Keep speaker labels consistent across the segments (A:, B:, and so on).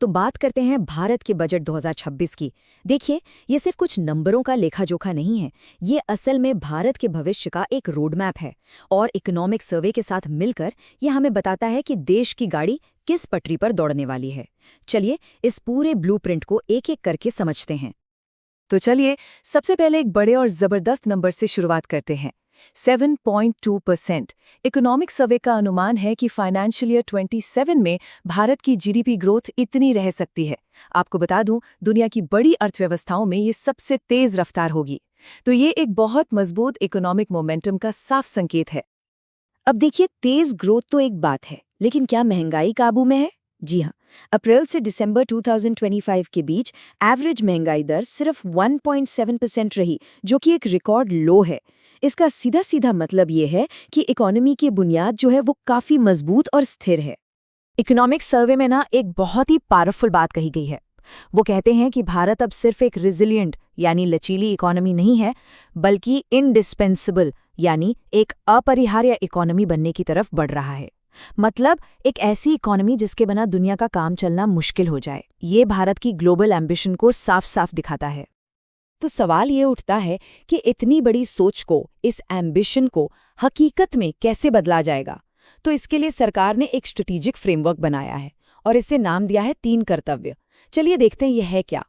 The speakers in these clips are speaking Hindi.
A: तो बात करते हैं भारत के बजट 2026 की। देखिए, ये सिर्फ कुछ नंबरों का लेखा-जोखा नहीं है। ये असल में भारत के भविष्य का एक रोड मैप है और इकोनॉमिक सर्वे के साथ मिलकर ये हमें बताता है कि देश की गाड़ी किस पटरी पर दौड़ने वाली है। चलिए, इस पूरे ब्लूप्रिंट को एक-एक करके समझते हैं।
B: तो चलिए, सबसे पहले एक बड़े और जबरदस्त नंबर से शुरुआत करते हैं। 7.2%। इकोनॉमिक सर्वे का अनुमान है कि फाइनेंशियल ईयर 27 में भारत की जीडीपी ग्रोथ इतनी रह सकती है। आपको बता दूं, दुनिया की बड़ी अर्थव्यवस्थाओं में ये सबसे तेज रफ्तार होगी। तो ये एक बहुत मजबूत इकोनॉमिक मोमेंटम का साफ संकेत है।
A: अब देखिए, तेज ग्रोथ तो एक बात है, लेकिन क्या महंगाई काबू में है? जी हाँ, अप्रैल से दिसंबर 2025 के बीच एवरेज महंगाई दर सिर्फ 1.7% रही, जो कि एक रिकॉर्ड लो है। इसका सीधा सीधा मतलब ये है कि इकोनॉमी की बुनियाद जो है वो काफी मजबूत और स्थिर है।
B: इकोनॉमिक सर्वे में ना एक बहुत ही पावरफुल बात कही गई है। वो कहते हैं कि भारत अब सिर्फ एक रिजिलियंट यानी लचीली इकोनॉमी नहीं है, बल्कि इंडिस्पेंसिबल यानी एक अपरिहार्य इकोनॉमी बनने की तरफ बढ़ रहा है। मतलब एक ऐसी इकोनॉमी जिसके बिना दुनिया का काम चलना मुश्किल हो जाए। ये भारत की ग्लोबल एम्बिशन को साफ साफ दिखाता है।
A: तो सवाल ये उठता है कि इतनी बड़ी सोच को, इस एम्बिशन को हकीकत में कैसे बदला जाएगा? तो इसके लिए सरकार ने एक स्ट्रेटेजिक फ्रेमवर्क बनाया है और इसे नाम दिया है 3 कर्तव्य। चलिए देखते हैं यह है क्या।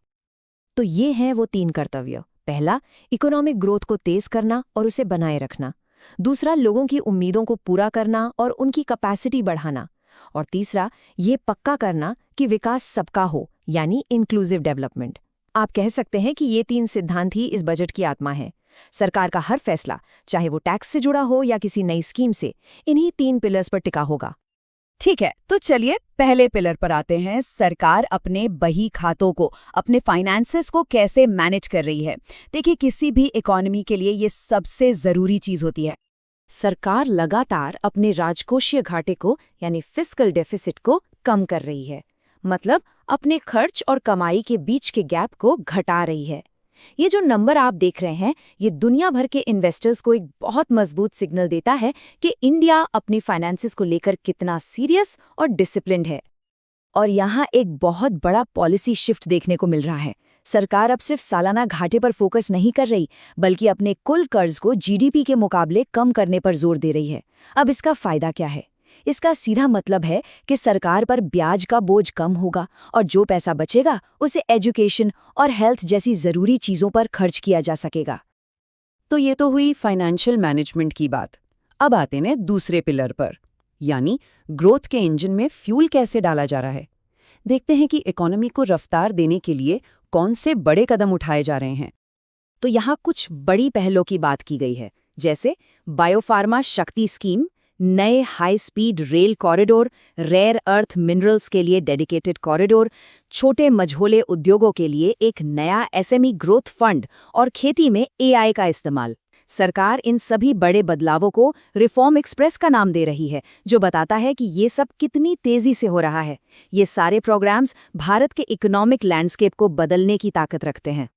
A: तो ये हैं वो 3 कर्तव्य। पहला, इकोनॉमिक ग्रोथ को तेज करना और उसे बनाए रखना। दूसरा, लोगों की उम्मीदों को पूरा करना और उनकी कैपेसिटी बढ़ाना। और तीसरा, ये पक्का करना कि विकास सबका हो, यानी इंक्लूसिव डेवलपमेंट। आप कह सकते हैं कि ये 3 सिद्धांत ही इस बजट की आत्मा है। सरकार का हर फैसला, चाहे वो टैक्स से जुड़ा हो या किसी नई स्कीम से, इन्हीं 3 पिलर्स पर टिका होगा।
B: ठीक है, तो चलिए पहले पिलर पर आते हैं। सरकार अपने बही खातों को, अपने फाइनेंसेस को कैसे मैनेज कर रही है। देखिए, किसी भी इकोनॉमी के लिए ये सबसे जरूरी चीज होती है।
A: सरकार लगातार अपने राजकोषीय घाटे को यानी फिस्कल डेफिसिट को कम कर रही है। मतलब अपने खर्च और कमाई के बीच के गैप को घटा रही है। ये जो नंबर आप देख रहे हैं, ये दुनिया भर के इन्वेस्टर्स को एक बहुत मजबूत सिग्नल देता है कि इंडिया अपनी फाइनेंसेस को लेकर कितना सीरियस और डिसिप्लिन्ड है। और यहाँ एक बहुत बड़ा पॉलिसी शिफ्ट देखने को मिल रहा है। सरकार अब सिर्फ सालाना घाटे पर फोकस नहीं कर रही, बल्कि अपने कुल कर्ज को जीडीपी के मुकाबले कम करने पर जोर दे रही है। अब इसका फायदा क्या है? इसका सीधा मतलब है कि सरकार पर ब्याज का बोझ कम होगा और जो पैसा बचेगा उसे एजुकेशन और हेल्थ जैसी जरूरी चीजों पर खर्च किया जा सकेगा।
B: तो ये तो हुई फाइनेंशियल मैनेजमेंट की बात। अब आते हैं दूसरे पिलर पर, यानी ग्रोथ के इंजन में फ्यूल कैसे डाला जा रहा है। देखते हैं कि इकोनॉमी को रफ्तार देने के लिए कौन से बड़े कदम उठाए जा रहे हैं।
A: तो यहाँ कुछ बड़ी पहलों की बात की गई है, जैसे बायोफार्मा शक्ति स्कीम, नए high speed rail corridor, rare earth minerals के लिए डेडिकेटेड कॉरिडोर, छोटे मझोले उद्योगों के लिए एक नया एसएमई ग्रोथ फंड और खेती में एआई का इस्तेमाल। सरकार इन सभी बड़े बदलावों को रिफॉर्म एक्सप्रेस का नाम दे रही है, जो बताता है कि ये सब कितनी तेजी से हो रहा है। ये सारे प्रोग्राम्स भारत के इकोनॉमिक लैंडस्केप को बदलने की ताकत रखते हैं।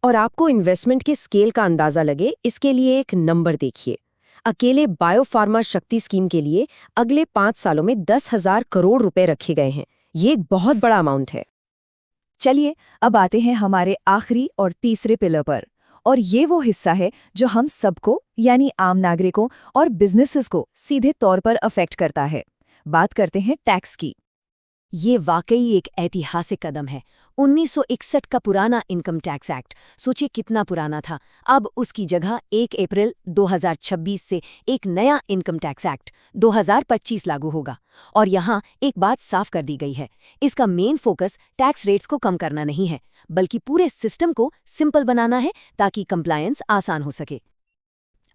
A: और आपको इन्वेस्टमेंट के स्केल का अंदाजा लगे, इसके लिए एक नंबर देखिए। अकेले बायोफार्मा शक्ति स्कीम के लिए अगले 5 सालों में 10,000 करोड़ रुपए रखे गए हैं। ये एक बहुत बड़ा अमाउंट है। चलिए, अब आते हैं हमारे आखिरी और तीसरे पिलर पर, और ये वो हिस्सा है जो हम सबको यानी आम नागरिकों और बिजनेसेस को सीधे तौर पर अफेक्ट करता है। बात करते हैं टैक्स की। ये वाकई एक ऐतिहासिक कदम है। 1961 का पुराना इनकम टैक्स एक्ट, सोचिए कितना पुराना था। अब उसकी जगह 1 अप्रैल 2026 से एक नया इनकम टैक्स एक्ट 2025 लागू होगा। और यहाँ एक बात साफ कर दी गई है, इसका मेन फोकस टैक्स रेट्स को कम करना नहीं है, बल्कि पूरे सिस्टम को सिंपल बनाना है ताकि कंप्लायंस आसान हो सके।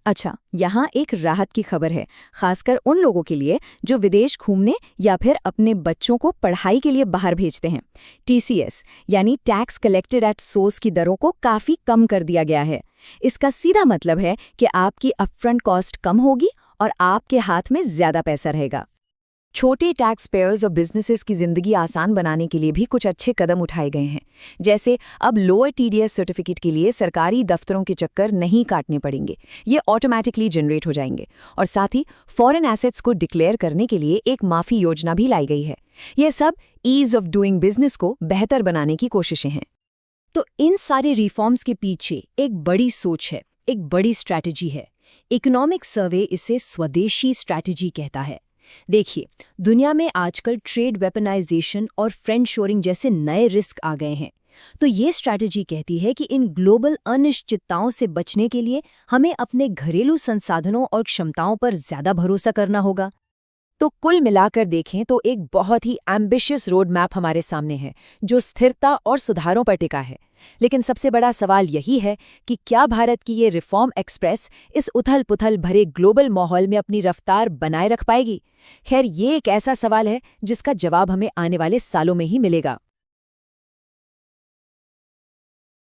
A: अच्छा, यहाँ एक राहत की खबर है, खासकर उन लोगों के लिए जो विदेश घूमने या फिर अपने बच्चों को पढ़ाई के लिए बाहर भेजते हैं। टीसीएस यानी टैक्स कलेक्टेड एट सोर्स की दरों को काफ़ी कम कर दिया गया है। इसका सीधा मतलब है कि आपकी अपफ्रंट कॉस्ट कम होगी और आपके हाथ में ज़्यादा पैसा रहेगा।
B: छोटे टैक्स पेयर्स और बिजनेसेस की जिंदगी आसान बनाने के लिए भी कुछ अच्छे कदम उठाए गए हैं। जैसे अब लोअर टीडीएस सर्टिफिकेट के लिए सरकारी दफ्तरों के चक्कर नहीं काटने पड़ेंगे, ये ऑटोमेटिकली जनरेट हो जाएंगे। और साथ ही फॉरेन एसेट्स को डिक्लेयर करने के लिए एक माफी योजना भी लाई गई है। यह सब ईज ऑफ डूइंग बिजनेस को बेहतर बनाने की कोशिशें हैं।
A: तो इन सारे रिफॉर्म्स के पीछे एक बड़ी सोच है, एक बड़ी स्ट्रैटेजी है। इकोनॉमिक सर्वे इसे स्वदेशी स्ट्रैटेजी कहता है। देखिए, दुनिया में आजकल ट्रेड वेपनाइजेशन और फ्रेंड शोरिंग जैसे नए रिस्क आ गए हैं। तो ये स्ट्रैटेजी कहती है कि इन ग्लोबल अनिश्चितताओं से बचने के लिए हमें अपने घरेलू संसाधनों और क्षमताओं पर ज्यादा भरोसा करना होगा।
B: तो कुल मिलाकर देखें तो एक बहुत ही एम्बिशियस रोड मैप हमारे सामने है, जो स्थिरता और सुधारों पर टिका है। लेकिन सबसे बड़ा सवाल यही है कि क्या भारत की ये रिफॉर्म एक्सप्रेस इस उथल-पुथल भरे ग्लोबल माहौल में अपनी रफ्तार बनाए रख पाएगी? खैर, ये एक ऐसा सवाल है जिसका जवाब हमें आने वाले सालों में ही मिलेगा।